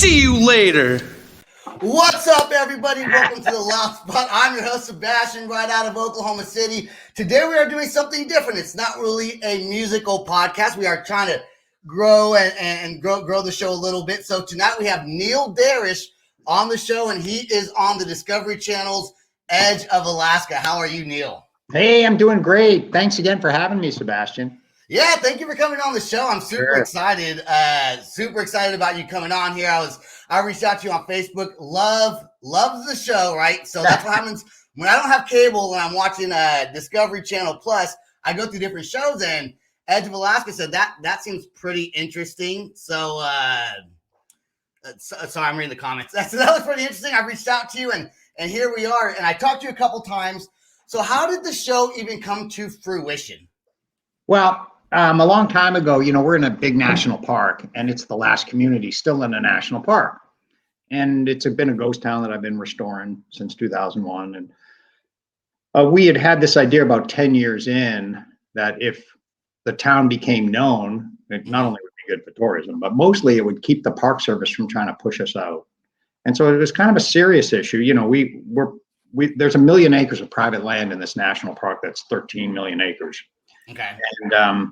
See you later. What's up, everybody? Welcome to the Loud Spot. I'm your host, Sebastian, right out of Oklahoma City. Today, we are doing something different. It's not really a musical podcast. We are trying to grow and grow the show a little bit. So tonight, we have Neil Darish on the show, and he is on the Discovery Channel's Edge of Alaska. How are you, Neil? Hey, I'm doing great. Thanks again for having me, Sebastian. Yeah, thank you for coming on the show. I'm super excited. Super excited about you coming on here. I reached out to you on Facebook. Loves the show, right? So that's what happens when I don't have cable and I'm watching Discovery Channel Plus. I go through different shows, and Edge of Alaska said that seems pretty interesting. So I'm reading the comments. That was pretty interesting. I reached out to you, and here we are. And I talked to you a couple times. So how did the show even come to fruition? Well, a long time ago, we're in a big national park, and it's the last community still in a national park. And it's been a ghost town that I've been restoring since 2001. And we had this idea about 10 years in that if the town became known, it not only would be good for tourism, but mostly it would keep the Park Service from trying to push us out. And so it was kind of a serious issue. There's 1 million acres of private land in this national park. That's 13 million acres. Okay. And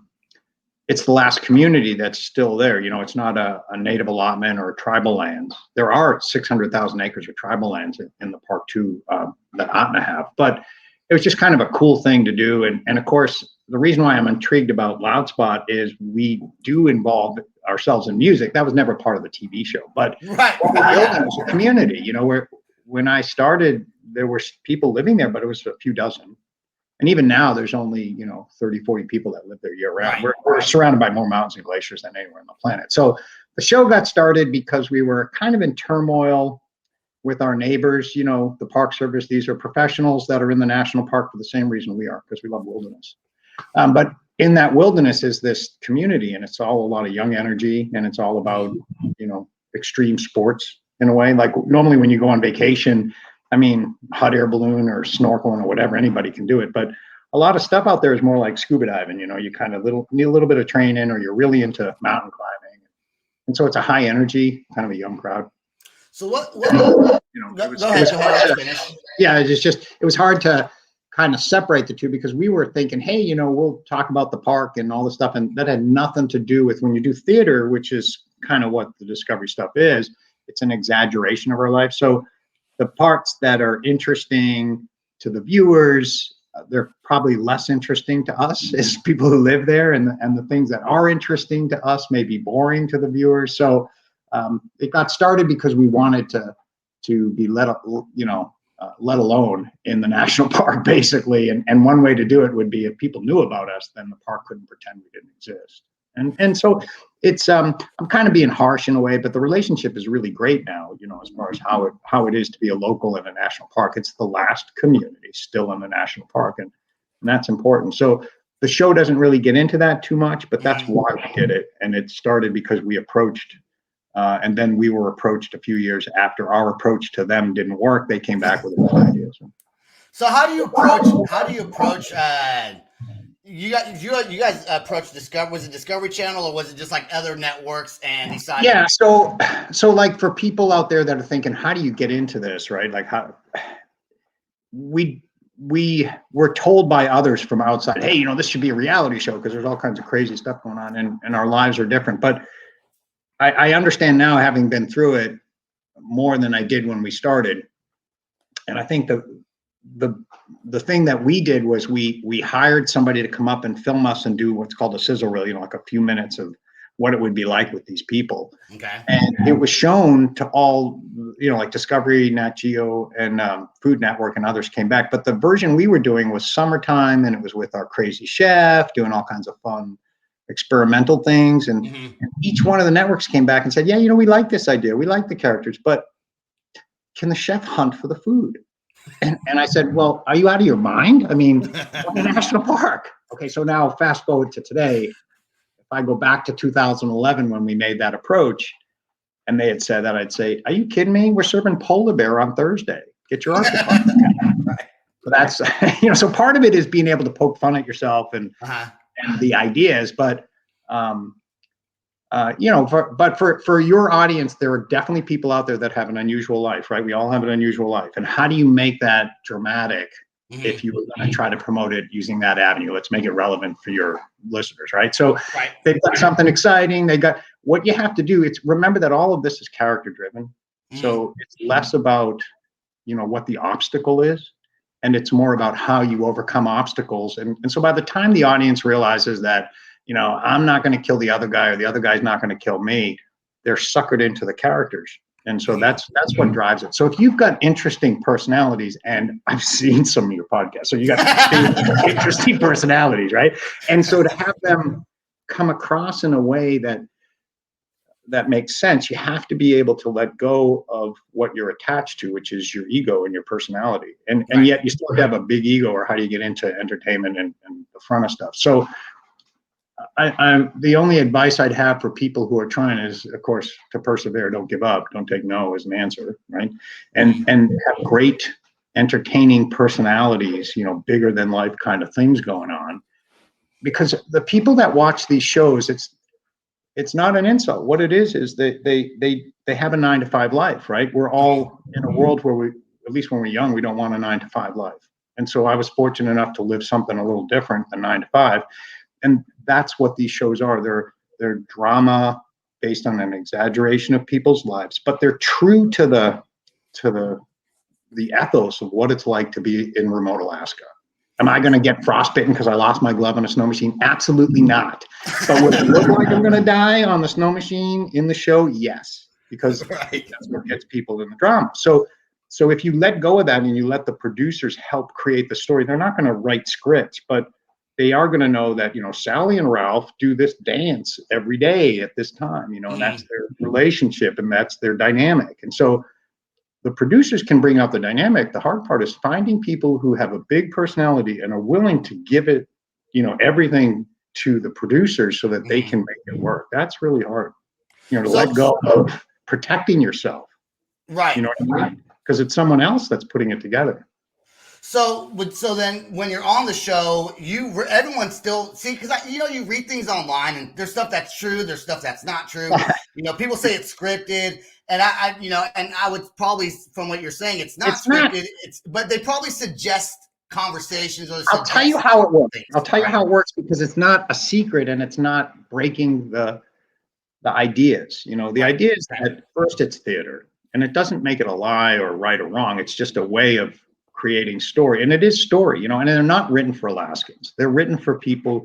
it's the last community that's still there. It's not a native allotment or tribal lands. There are 600,000 acres of tribal lands in the park too that Otna have. But it was just kind of a cool thing to do. And of course, the reason why I'm intrigued about Loud Spot is we do involve ourselves in music. That was never part of the TV show. But right. What we're building is a community. When I started, there were people living there, but it was a few dozen. And even now, there's only, 30, 40 people that live there year round. Right. We're surrounded by more mountains and glaciers than anywhere on the planet. So the show got started because we were kind of in turmoil with our neighbors. The Park Service, these are professionals that are in the national park for the same reason we are, because we love wilderness. But in that wilderness is this community, and it's all a lot of young energy, and it's all about, extreme sports in a way. Like normally when you go on vacation, hot air balloon or snorkeling or whatever, anybody can do it. But a lot of stuff out there is more like scuba diving. You kind of need a little bit of training, or you're really into mountain climbing. And so it's a high energy, kind of a young crowd. So what go ahead, finish. Yeah, it was hard to kind of separate the two, because we were thinking, hey, we'll talk about the park and all this stuff. And that had nothing to do with when you do theater, which is kind of what the Discovery stuff is. It's an exaggeration of our life. So the parts that are interesting to the viewers, they're probably less interesting to us as people who live there, and the things that are interesting to us may be boring to the viewers. So it got started because we wanted to be let alone in the national park, basically. And one way to do it would be if people knew about us, then the park couldn't pretend we didn't exist. And so it's I'm kind of being harsh in a way, but the relationship is really great now, as far as how it is to be a local in a national park. It's the last community still in the national park, and that's important. So the show doesn't really get into that too much, but that's why we did it. And it started because we approached, and then we were approached a few years after our approach to them didn't work. They came back with an idea. So how do you approach you guys approached Discovery? Was it Discovery Channel, or was it just like other networks and decided? Yeah, so like for people out there that are thinking, how do you get into this, right? Like how we were told by others from outside, hey, this should be a reality show because there's all kinds of crazy stuff going on, and our lives are different. But I understand now, having been through it more than I did when we started. And I think the thing that we did was we hired somebody to come up and film us and do what's called a sizzle reel, like a few minutes of what it would be like with these people. Okay. And it was shown to all, like Discovery, Nat Geo, and Food Network, and others came back. But the version we were doing was summertime, and it was with our crazy chef doing all kinds of fun experimental things. And each one of the networks came back and said, yeah, we like this idea. We like the characters, but can the chef hunt for the food? And I said, well, are you out of your mind? We're in a national park. Okay, so now fast forward to today. If I go back to 2011 when we made that approach, and they had said that, I'd say, are you kidding me? We're serving polar bear on Thursday. Get your octopus. Right. So that's, so part of it is being able to poke fun at yourself and the ideas, but for your audience, there are definitely people out there that have an unusual life, right? We all have an unusual life. And how do you make that dramatic if you were going to try to promote it using that avenue? Let's make it relevant for your listeners, right? So they've got something exciting. They got what you have to do. It's remember that all of this is character driven. So it's less about, what the obstacle is, and it's more about how you overcome obstacles. And so by the time the audience realizes that, I'm not going to kill the other guy or the other guy's not going to kill me, they're suckered into the characters. And so that's what drives it. So if you've got interesting personalities, and I've seen some of your podcasts, so you got interesting personalities, right? And so to have them come across in a way that makes sense, you have to be able to let go of what you're attached to, which is your ego and your personality. And yet you still have a big ego, or how do you get into entertainment and the front of stuff? So I'm the only advice I'd have for people who are trying is, of course, to persevere, don't give up, don't take no as an answer, right? And have great entertaining personalities, bigger than life kind of things going on. Because the people that watch these shows, it's not an insult. What it is they have a 9-to-5 life, right? We're all in a world where at least when we're young, we don't want a 9-to-5 life. And so I was fortunate enough to live something a little different than 9-to-5. And that's what these shows are. They're drama based on an exaggeration of people's lives, but they're true to the ethos of what it's like to be in remote Alaska. Am I going to get frostbitten because I lost my glove on a snow machine? Absolutely not. But would it look like I'm going to die on the snow machine in the show? Yes, because that's what gets people in the drama. So if you let go of that and you let the producers help create the story, they're not going to write scripts, but they are going to know that, Sally and Ralph do this dance every day at this time, and that's their relationship and that's their dynamic. And so the producers can bring out the dynamic. The hard part is finding people who have a big personality and are willing to give it, everything to the producers so that they can make it work. That's really hard, to let go of protecting yourself. Right. You know what I mean? Because it's someone else that's putting it together. So then when you're on the show, everyone still see, because you read things online and there's stuff that's true, there's stuff that's not true. People say it's scripted, and I would probably, from what you're saying, it's not scripted. But they probably suggest conversations. I'll tell you how it works. I'll tell you how it works, because it's not a secret and it's not breaking the ideas. The idea is that first it's theater, and it doesn't make it a lie or right or wrong. It's just a way of creating story, and it is story, and they're not written for Alaskans. They're written for people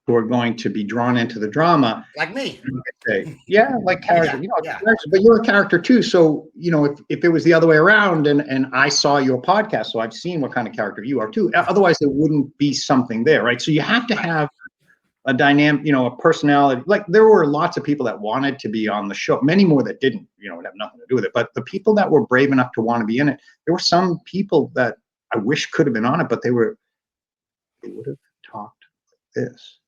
who are going to be drawn into the drama, like me. Like character, but you're a character too. So if it was the other way around, and I saw your podcast, so I've seen what kind of character you are too. Otherwise, there wouldn't be something there, right? So you have to have a dynamic, a personality. Like there were lots of people that wanted to be on the show, many more that didn't, it had nothing to do with it. But the people that were brave enough to want to be in it, there were some people that I wish could have been on it, but they would have talked like this.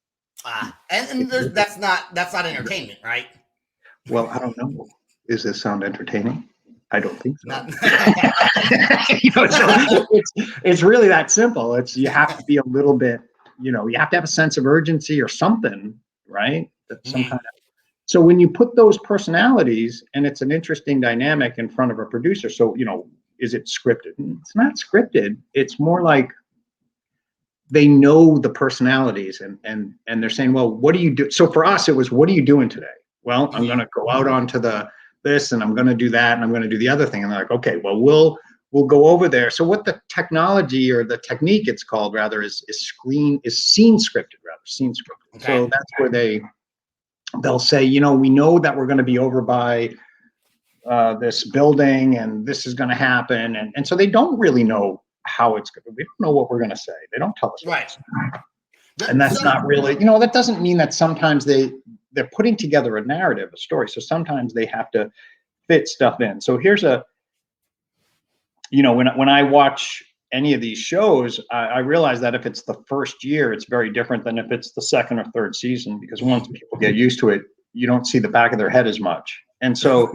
And that's not entertainment, right? Well, I don't know. Does this sound entertaining? I don't think so. It's really that simple. You have to be a little bit, you have to have a sense of urgency or something, right? Some kind of. So when you put those personalities, and it's an interesting dynamic in front of a producer, so is it scripted? It's not scripted. It's more like they know the personalities, and they're saying, well, what do you do? So for us, it was, what are you doing today? Well, I'm going to go out onto this, and I'm going to do that, and I'm going to do the other thing. And they're like, okay, well, we'll go over there. So what the technology, or the technique it's called rather, is scene scripted. Okay. So that's where they'll say, we know that we're going to be over by this building, and this is going to happen. And so they don't really know how it's going to, we don't know what we're going to say. They don't tell us. Right. And that's not really, that doesn't mean that sometimes they're putting together a narrative, a story. So sometimes they have to fit stuff in. So here's when I watch any of these shows, I realize that if it's the first year, it's very different than if it's the second or third season, because once people get used to it, you don't see the back of their head as much. And so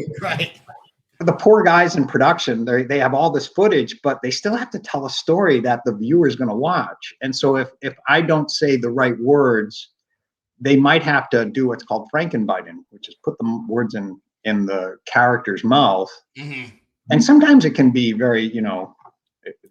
the poor guys in production, they have all this footage, but they still have to tell a story that the viewer is going to watch. And so if I don't say the right words, they might have to do what's called Frankenbiting, which is put the words in the character's mouth. Mm-hmm. And sometimes it can be very,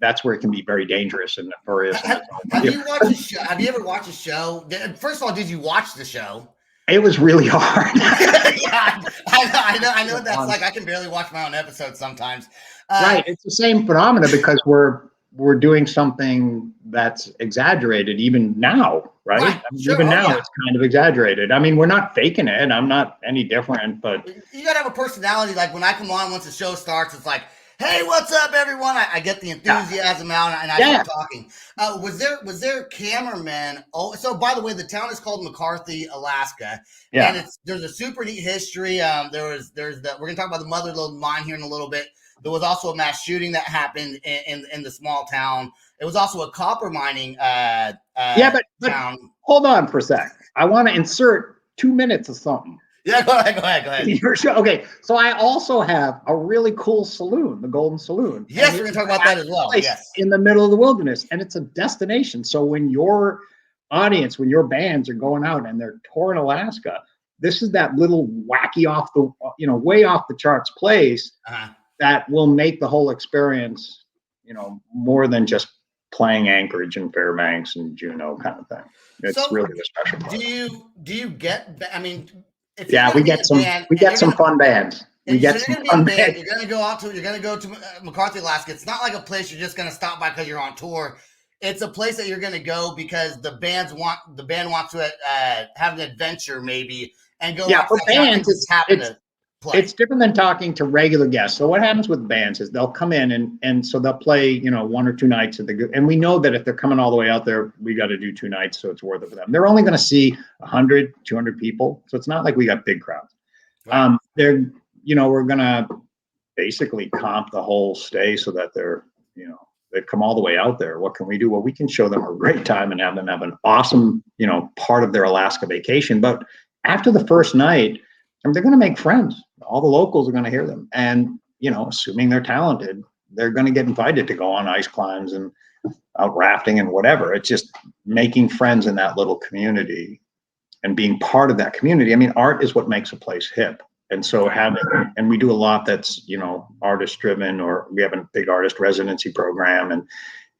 that's where it can be very dangerous and nefarious. Have you watched a show? Have you ever watched a show? First of all, did you watch the show? It was really hard. Yeah, I know what that's like. I can barely watch my own episodes sometimes. Right. It's the same phenomena because we're doing something that's exaggerated even now, right? Right. I mean, Sure. even now it's kind of exaggerated. I mean, we're not faking it. I'm not any different, but you gotta have a personality. Like when I come on, once the show starts, it's like, "Hey, what's up, everyone?" I get the enthusiasm out, and I start talking. Was there cameramen? Oh, so by the way, the town is called McCarthy, Alaska, and there's a super neat history. There's we're gonna talk about the Mother Lode mine here in a little bit. There was also a mass shooting that happened in the small town. It was also a copper mining but town. Hold on for a sec. I want to insert 2 minutes of something. Yeah, go ahead. Your show. Okay, so I also have a really cool saloon, the Golden Saloon. Yes, we're gonna talk about that as well. Yes, in the middle of the wilderness, and it's a destination. So when your audience, when your bands are going out and they're touring Alaska, this is that little wacky way off the charts place that will make the whole experience, more than just playing Anchorage and Fairbanks and Juneau kind of thing. It's really the special part. Do you get? I mean, we get some fun bands. You're gonna go to McCarthy, Alaska. It's not like a place you're just gonna stop by because you're on tour. It's a place that you're gonna go because the band wants to have an adventure maybe and go. Yeah, for bands, it's different than talking to regular guests. So what happens with bands is they'll come in and so they'll play, 1 or 2 nights and we know that if they're coming all the way out there, we got to do 2 nights, so it's worth it for them. They're only going to see 100, 200 people, so it's not like we got big crowds. Right. We're going to basically comp the whole stay so that they've come all the way out there. What can we do? Well, we can show them a great time and have them have an awesome, part of their Alaska vacation. But after the first night, they're going to make friends. All the locals are going to hear them. And, assuming they're talented, they're going to get invited to go on ice climbs and out rafting and whatever. It's just making friends in that little community and being part of that community. I mean, art is what makes a place hip. And so and we do a lot that's, artist driven, or we have a big artist residency program.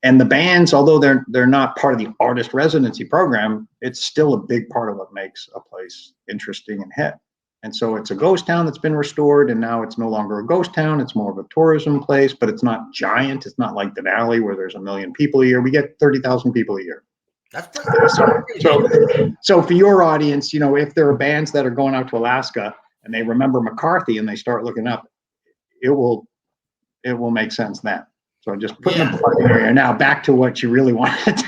And the bands, although they're not part of the artist residency program, it's still a big part of what makes a place interesting and hip. And so it's a ghost town that's been restored, and now it's no longer a ghost town. It's more of a tourism place, but it's not giant. It's not like Denali where there's 1 million people a year. We get 30,000 people a year. That's pretty so for your audience, if there are bands that are going out to Alaska and they remember McCarthy and they start looking up, it will make sense then. So just putting a plug in here. Now back to what you really wanted. So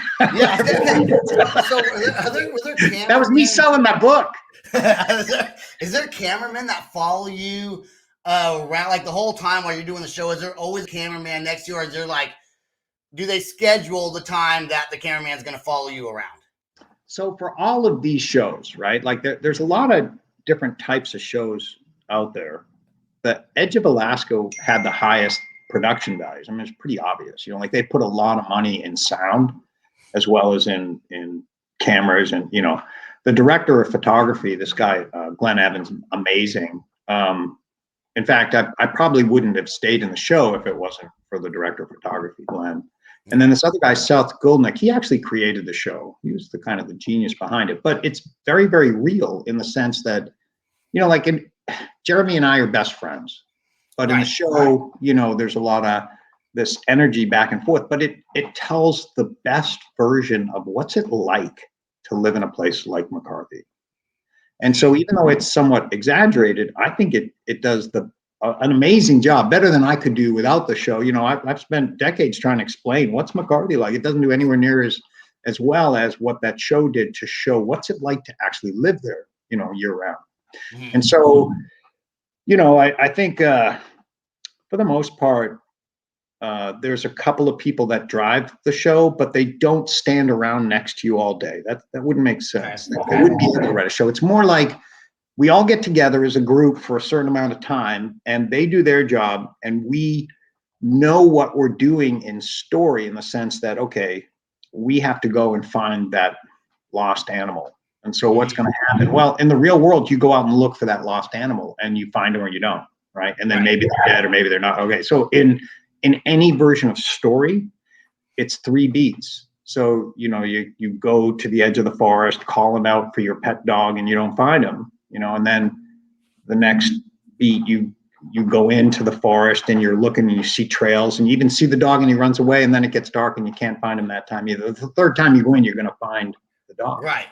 that was me selling my book. Is there cameramen that follow you around like the whole time while you're doing the show? Is there always a cameraman next to you, or is there do they schedule the time that the cameraman's going to follow you around? So for all of these shows, right? Like there's a lot of different types of shows out there. The Edge of Alaska had the highest production values. I mean, it's pretty obvious. They put a lot of money in sound as well as in cameras, and the director of photography, this guy Glenn Evans, amazing. In fact, I probably wouldn't have stayed in the show if it wasn't for the director of photography, Glenn. And then this other guy, Seth Goldnick, he actually created the show. He was the kind of the genius behind it. But it's very, very real in the sense that, Jeremy and I are best friends. But in the show, there's a lot of this energy back and forth. But it tells the best version of what's it like to live in a place like McCarthy. And so even though it's somewhat exaggerated, I think it does an amazing job, better than I could do without the show. I've spent decades trying to explain what's McCarthy like. It doesn't do anywhere near as well as what that show did to show what's it like to actually live there, year round. Mm-hmm. And so, I think for the most part, there's a couple of people that drive the show, but they don't stand around next to you all day. That wouldn't make sense. They wouldn't be able to write a show. It's more like we all get together as a group for a certain amount of time, and they do their job, and we know what we're doing in story in the sense that, okay, we have to go and find that lost animal. And so what's going to happen? Well, in the real world, you go out and look for that lost animal and you find them or you don't, right? And then maybe they're dead or maybe they're not. Okay, so in any version of story, it's 3 beats. So, you go to the edge of the forest, calling out for your pet dog and you don't find him, and then the next beat, you go into the forest and you're looking and you see trails and you even see the dog and he runs away and then it gets dark and you can't find him that time either. The third time you go in, you're going to find the dog. Right.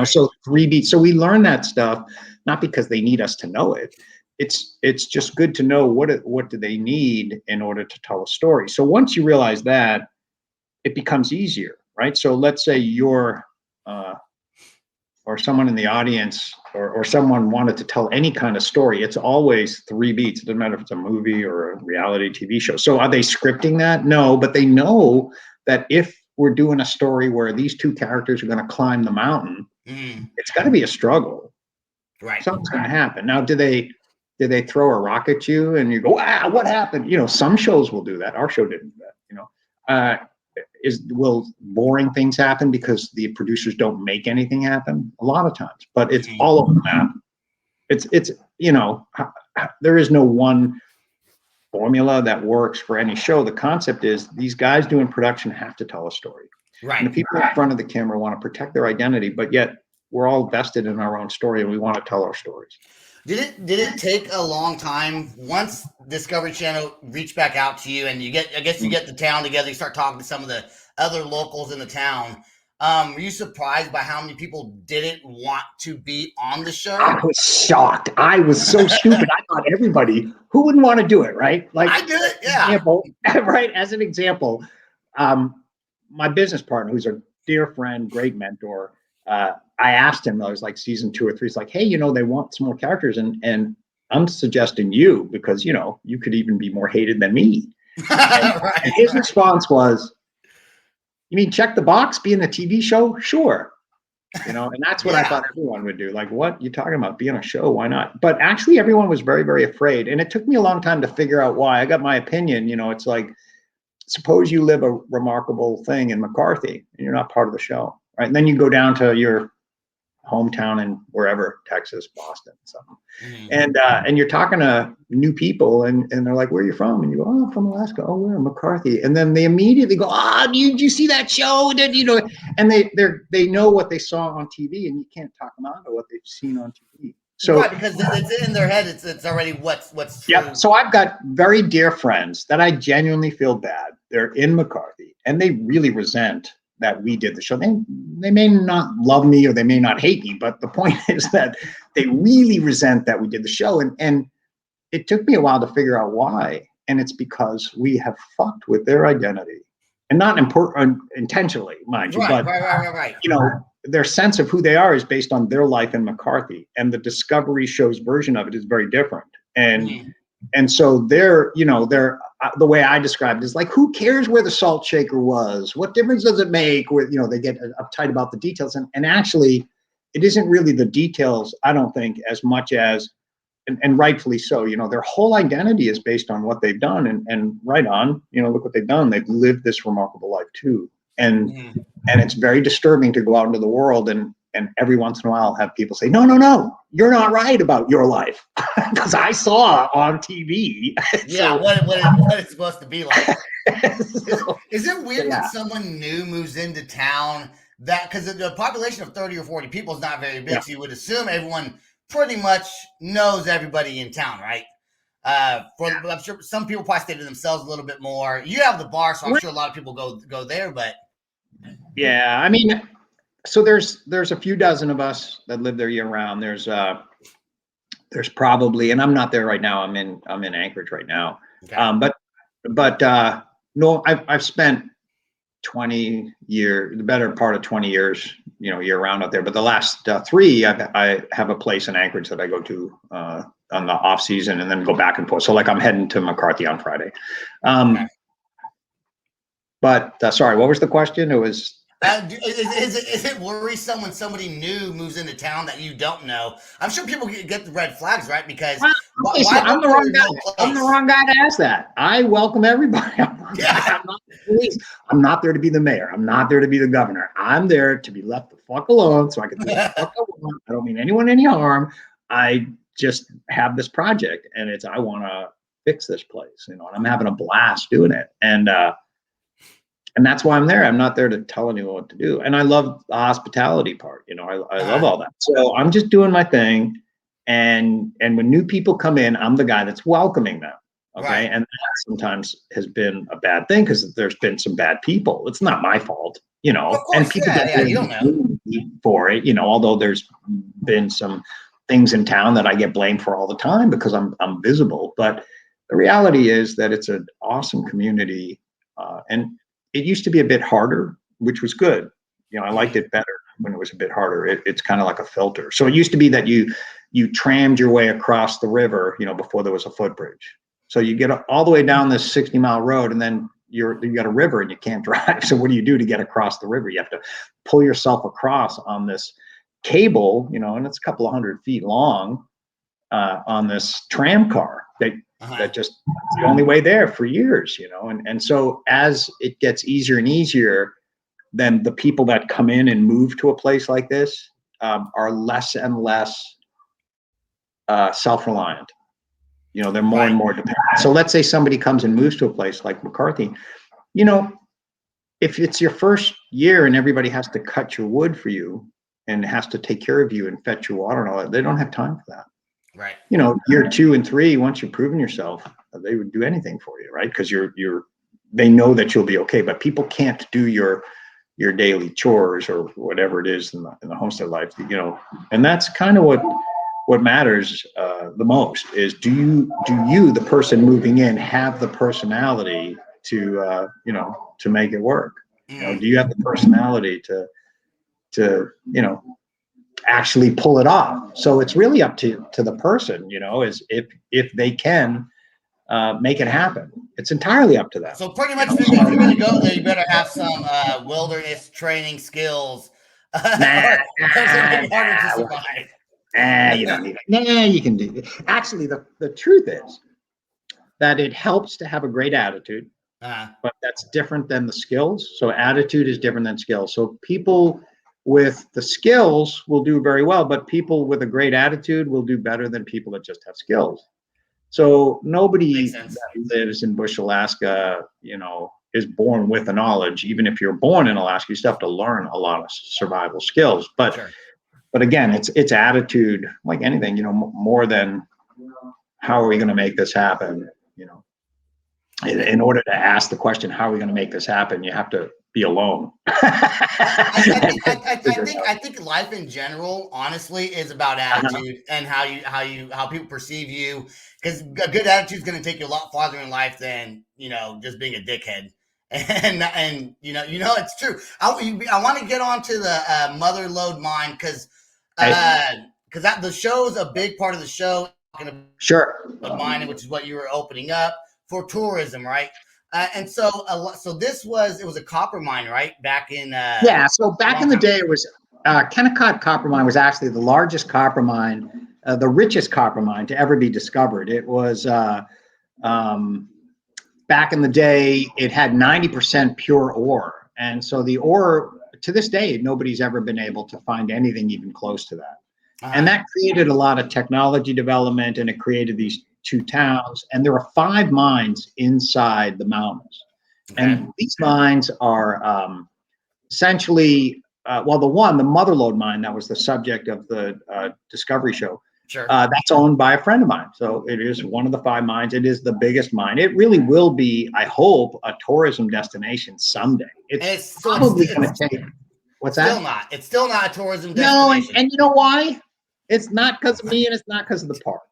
So 3 beats. So we learn that stuff, not because they need us to know it. It's just good to know what do they need in order to tell a story. So once you realize that, it becomes easier, right? So let's say you're, or someone in the audience or someone wanted to tell any kind of story, it's always 3 beats. It doesn't matter if it's a movie or a reality TV show. So are they scripting that? No, but they know that if we're doing a story where these 2 characters are going to climb the mountain, it's got to be a struggle. Right. Something's going to happen. Now, do they throw a rock at you and you go, what happened? Some shows will do that. Our show didn't do that, will boring things happen because the producers don't make anything happen? A lot of times, but it's all over the map. It's there is no one formula that works for any show. The concept is these guys doing production have to tell a story. Right. And the people in front of the camera want to protect their identity, but yet we're all vested in our own story and we want to tell our stories. Did it take a long time once Discovery Channel reached back out to you and you get the town together, you start talking to some of the other locals in the town? Were you surprised by how many people didn't want to be on the show? I was shocked. I was so stupid. I thought everybody, who wouldn't want to do it, right? Like I did it, yeah. Example, right? As an example, my business partner, who's a dear friend, great mentor, I asked him, I was like season 2 or 3, it's like, hey, they want some more characters and I'm suggesting you because, you could even be more hated than me. And his response was, you mean check the box, be in a TV show? Sure. And that's what I thought everyone would do. Like, what you talking about? Be on a show? Why not? But actually everyone was very, very afraid. And it took me a long time to figure out why. I got my opinion, it's like, suppose you live a remarkable thing in McCarthy and you're not part of the show, right? And then you go down to your hometown in wherever, Texas, Boston, something. And you're talking to new people and they're like, where are you from? And you go, oh, I'm from Alaska. Oh, we're in McCarthy. And then they immediately go, did you see that show? And they know what they saw on TV and you can't talk them out of what they've seen on TV. So right, because it's in their head, it's already what's true. Yeah. So I've got very dear friends that I genuinely feel bad. They're in McCarthy and they really resent that we did the show. They may not love me or they may not hate me, but the point is that they really resent that we did the show. And it took me a while to figure out why. And it's because we have fucked with their identity. And not intentionally, mind you, but right. Their sense of who they are is based on their life in McCarthy. And the Discovery show's version of it is very different. And so they're the way I described it is like, who cares where the salt shaker was? What difference does it make? Where, they get uptight about the details. And actually, it isn't really the details, I don't think, as much as, and rightfully so, their whole identity is based on what they've done. And right on, look what they've done. They've lived this remarkable life too. And it's very disturbing to go out into the world and every once in a while have people say, no, you're not right about your life. Because I saw on TV. Yeah, so, what it's supposed to be like. Is it weird when someone new moves into town that, because the population of 30 or 40 people is not very big, so you would assume everyone pretty much knows everybody in town, right? I'm sure some people probably stay to themselves a little bit more. You have the bar, so I'm sure a lot of people go there, but. Yeah, I mean, so there's a few dozen of us that live there year round. There's probably, and I'm not there right now. I'm in Anchorage right now. Okay. But no, I've spent 20 years, the better part of 20 years, year round out there. But the last 3, I have a place in Anchorage that I go to on the off season and then go back and forth. So like I'm heading to McCarthy on Friday. Okay. But sorry, what was the question? It was. Is it worrisome when somebody new moves into town that you don't know? I'm sure people get the red flags, right? Because I'm the wrong guy. I'm the wrong guy to ask that. I welcome everybody. I'm not the police. I'm not there to be the mayor. I'm not there to be the governor. I'm there to be left the fuck alone so I can do what the fuck I want. I don't mean anyone any harm. I just have this project and I want to fix this place, and I'm having a blast doing it. And that's why I'm there. I'm not there to tell anyone what to do. And I love the hospitality part. I love all that. So I'm just doing my thing. And when new people come in, I'm the guy that's welcoming them. Okay. Right. And that sometimes has been a bad thing because there's been some bad people. It's not my fault, Of course, and people get you don't know for it, although there's been some things in town that I get blamed for all the time because I'm visible. But the reality is that it's an awesome community. And it used to be a bit harder, which was good. I liked it better when it was a bit harder. It's kind of like a filter. So it used to be that you trammed your way across the river, before there was a footbridge. So you get all the way down this 60-mile road, and then you got a river and you can't drive. So what do you do to get across the river? You have to pull yourself across on this cable, and it's a couple of 100 feet long, on this tram car that just it's the only way there for years, and so as it gets easier and easier, then the people that come in and move to a place like this are less and less self-reliant. They're more and more dependent. So let's say somebody comes and moves to a place like McCarthy. If it's your first year and everybody has to cut your wood for you and has to take care of you and fetch your water and all that, they don't have time for that. Right. Year 2 and 3, once you've proven yourself, they would do anything for you, right? Because they know that you'll be okay. But people can't do your daily chores or whatever it is in the homestead life, and that's kind of what matters the most is do you, the person moving in, have the personality to make it work? Do you have the personality to actually pull it off? So it's really up to the person, is if they can make it happen. It's entirely up to them. So pretty much, if you're going to go there, you better have some wilderness training skills. Harder to survive. You don't need it. Nah, you can do it. Actually, the truth is that it helps to have a great attitude, but that's different than the skills. So attitude is different than skills. So people with the skills will do very well, but people with a great attitude will do better than people that just have skills. So nobody that lives in Bush, Alaska, is born with the knowledge. Even if you're born in Alaska, you still have to learn a lot of survival skills. But again, it's attitude, like anything, more than how are we going to make this happen? In order to ask the question, how are we going to make this happen? You have to be alone. I think life in general, honestly, is about attitude and how people perceive you. Because a good attitude is going to take you a lot farther in life than just being a dickhead. And it's true. I want to get on to the mother lode mine because the show is a big part of the show. Sure. Mining, which is what you were opening up for tourism, right? And so it was a copper mine, right? Back in so back in the day, it was Kennecott Copper Mine was actually the largest copper mine, the richest copper mine to ever be discovered. It was back in the day, it had 90% pure ore, and so the ore to this day, nobody's ever been able to find anything even close to that. And that created a lot of technology development, and it created these 2 towns, and there are 5 mines inside the mountains. And these mines are essentially, the mother lode mine, that was the subject of the Discovery show. Sure. That's owned by a friend of mine. So it is one of the 5 mines. It is the biggest mine. It really will be, I hope, a tourism destination someday. It's probably going to take. What's that? It's still not a tourism destination. No, and you know why? It's not because of me, and it's not because of the park.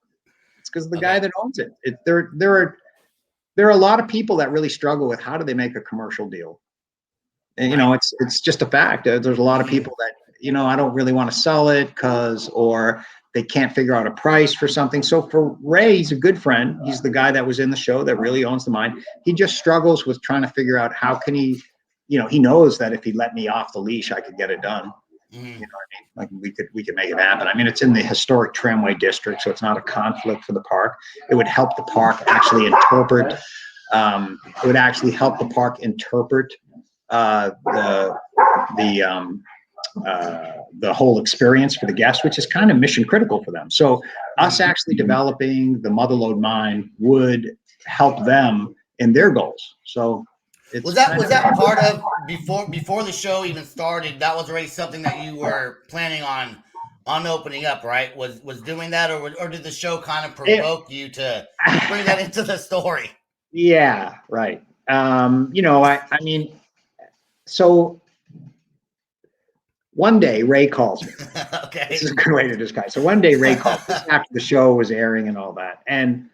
It's because of the guy that owns it. There are a lot of people that really struggle with how do they make a commercial deal. And it's just a fact. There's a lot of people that I don't really want to sell it or they can't figure out a price for something. So for Ray, he's a good friend. He's the guy that was in the show that really owns the mine. He just struggles with trying to figure out how can he. He knows that if he let me off the leash, I could get it done. You know what I mean? Like we could make it happen. I mean, it's in the historic tramway district, so it's not a conflict for the park. It would help the park actually interpret. It would actually help the park interpret the the whole experience for the guest, which is kind of mission critical for them. So us actually developing the Motherlode mine would help them in their goals. So it's was that part of before the show even started? That was already something that you were planning on opening up, right? Was doing that, or did the show kind of provoke you to bring that into the story? Yeah, right. I mean, so one day Ray calls me. Okay. This is a good way to describe. So one day Ray called after the show was airing and all that, and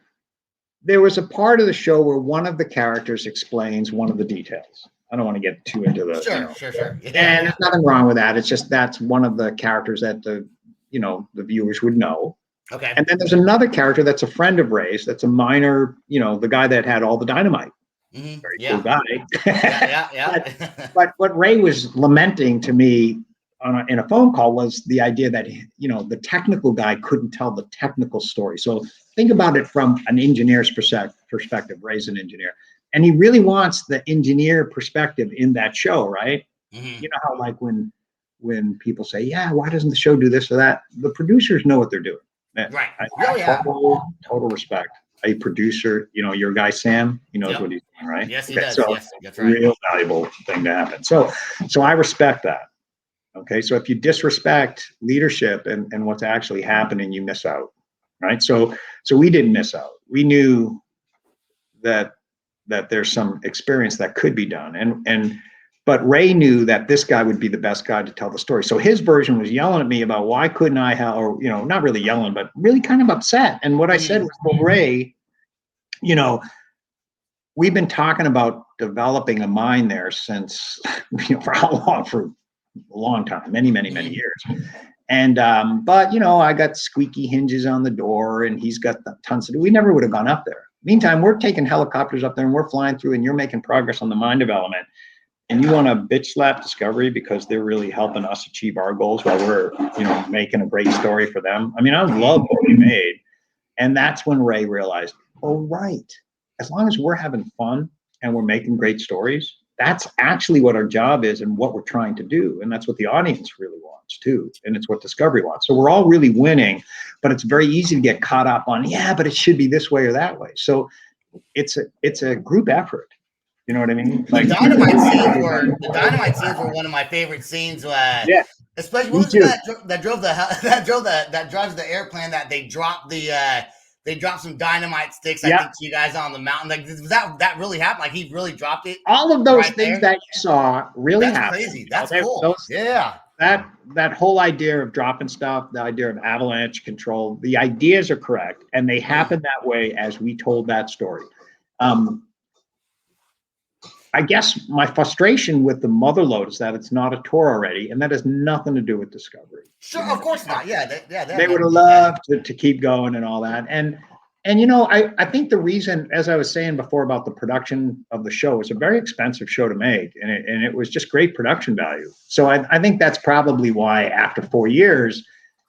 there was a part of the show where one of the characters explains one of the details. I don't want to get too into the sure. Yeah, and there's nothing wrong with that. It's just that's one of the characters that the viewers would know. Okay. And then there's another character that's a friend of Ray's. That's a minor, the guy that had all the dynamite. Mm-hmm. Very cool guy. Yeah. But what Ray was lamenting to me in a phone call was the idea that the technical guy couldn't tell the technical story. So think about it from an engineer's perspective. Ray's an engineer, and he really wants the engineer perspective in that show, right? Mm-hmm. You know how like when people say, "Yeah, why doesn't the show do this or that?" The producers know what they're doing. Right. Total respect. A producer, your guy Sam, he knows what he's doing, right? Yes, he does. So yes, that's right. Real valuable thing to happen. So I respect that. Okay, so if you disrespect leadership and what's actually happening, you miss out, right? So we didn't miss out. We knew that there's some experience that could be done, but Ray knew that this guy would be the best guy to tell the story. So his version was yelling at me about why couldn't I have, or not really yelling, but really kind of upset. And what I said was, well, Ray, we've been talking about developing a mine there since for how long? For a long time, many years. And but I got squeaky hinges on the door, and he's got tons to do. We never would have gone up there. Meantime, we're taking helicopters up there, and we're flying through, and you're making progress on the mine development. And you want to bitch slap Discovery because they're really helping us achieve our goals while we're, making a great story for them. I mean, I love what we made. And that's when Ray realized, oh, right. As long as we're having fun and we're making great stories, that's actually what our job is and what we're trying to do. And that's what the audience really wants too. And it's what Discovery wants. So we're all really winning, but it's very easy to get caught up on, but it should be this way or that way. So it's a group effort. You know what I mean? Like, the dynamite scenes were one of my favorite scenes. Especially what was that drives the airplane that they dropped some dynamite sticks. I think to you guys on the mountain. Like, that really happened? Like, he really dropped it. All of those things that you saw really happened. That's crazy. That's cool. That whole idea of dropping stuff, the idea of avalanche control, the ideas are correct, and they happen that way as we told that story. I guess my frustration with the Motherlode is that it's not a tour already, and that has nothing to do with Discovery. Sure, of course not. They would have loved to keep going and all that. And I think the reason, as I was saying before about the production of the show, it's a very expensive show to make, and it was just great production value. So I think that's probably why after 4 years,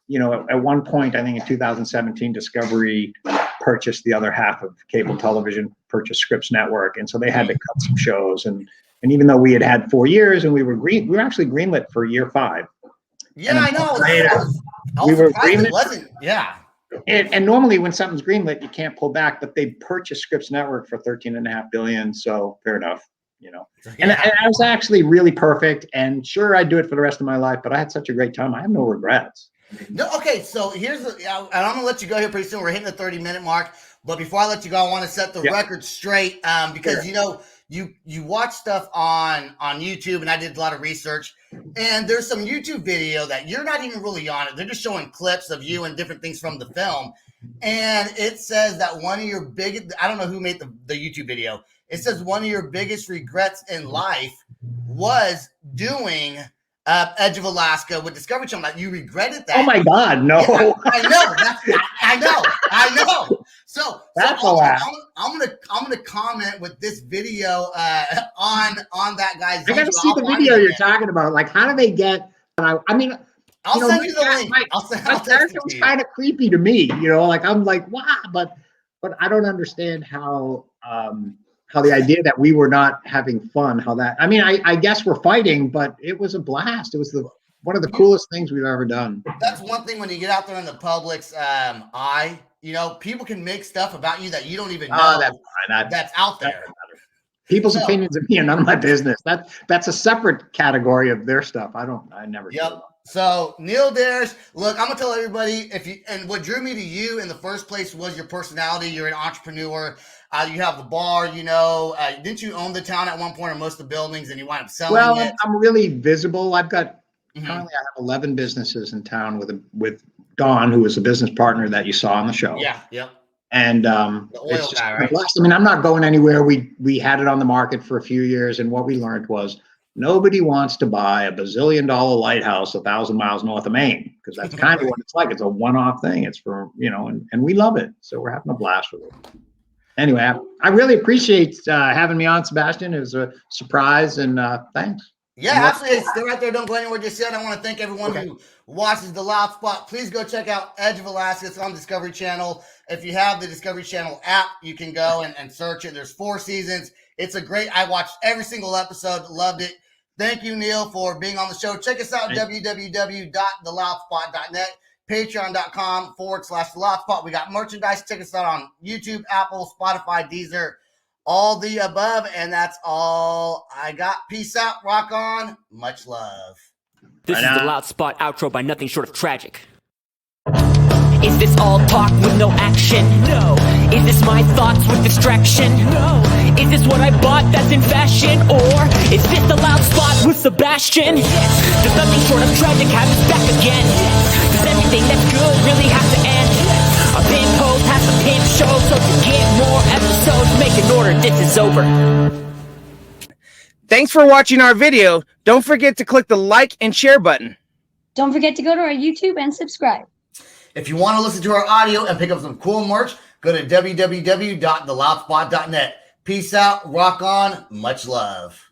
at one point, I think in 2017, Discovery purchased the other half of cable television, purchased Scripps Network, and so they had to cut some shows. And even though we had 4 years and we were actually greenlit for year 5. Yeah, I know. We were greenlit. Wasn't. Yeah. And normally when something's greenlit, you can't pull back, but they purchased Scripps Network for $13.5 billion. So fair enough, And I was actually really perfect. And sure, I'd do it for the rest of my life, but I had such a great time. I have no regrets. No, okay, so and I'm gonna let you go here pretty soon. We're hitting the 30-minute mark, but before I let you go, I want to set the record straight because you watch stuff on YouTube, and I did a lot of research, and there's some YouTube video that you're not even really on it. They're just showing clips of you and different things from the film, and it says that one of your biggest, I don't know who made the YouTube video. It says one of your biggest regrets in life was doing Edge of Alaska with Discovery Channel. You regretted that. Oh my God, no! Yeah, I know. So I'm gonna comment with this video on that guy's. I got to see the video you're talking about. Like, how do they get? I mean, I'll send you the link. My character was kind of creepy to me. Like I'm like, wow, but I don't understand how the idea that we were not having fun, I guess we're fighting, but it was a blast. It was one of the coolest things we've ever done. That's one thing when you get out there in the public's eye, you know, people can make stuff about you that you don't even know that's out there. People's opinions of me are none of my business. That's a separate category of their stuff. I never. Yep. So Neil Darish, look, I'm gonna tell everybody and what drew me to you in the first place was your personality. You're an entrepreneur. You have the bar, you know. Didn't you own the town at one point or most of the buildings, and you wind up selling it? I'm really visible. I've got currently I have 11 businesses in town with Don, who is a business partner that you saw on the show. Yeah. Yep. And the oil guy, right? I mean, I'm not going anywhere. We had it on the market for a few years, and what we learned was nobody wants to buy a bazillion-dollar lighthouse 1,000 miles north of Maine, because that's kind of what it's like. It's a one-off thing. It's for, you know, and we love it. So we're having a blast with it. Anyway, I really appreciate having me on, Sebastian. It was a surprise, and thanks. Yeah, absolutely. Stay right there. Don't go anywhere just yet. I want to thank everyone who watches The Loud Spot. Please go check out Edge of Alaska on Discovery Channel. If you have the Discovery Channel app, you can go and search it. There's 4 seasons. It's a great, I watched every single episode, loved it. Thank you, Neil, for being on the show. Check us out, www.theloudspot.net, patreon.com/theloudspot. We got merchandise. Check us out on YouTube, Apple, Spotify, Deezer, all the above. And that's all I got. Peace out. Rock on. Much love. This is the Loud Spot outro by nothing short of tragic. Is this all talk with no action? No. Is this my thoughts with distraction? No. Is this what I bought that's in fashion? Or is this the Loud Spot with Sebastian? Yes. Does nothing short of tragic have us back again? Yes. Does everything that's good really have to end? Yes. A pimp host has a pimp show, so to get more episodes, make an order, this is over. Thanks for watching our video. Don't forget to click the like and share button. Don't forget to go to our YouTube and subscribe. If you want to listen to our audio and pick up some cool merch, go to www.theloudspot.net. Peace out, rock on, much love.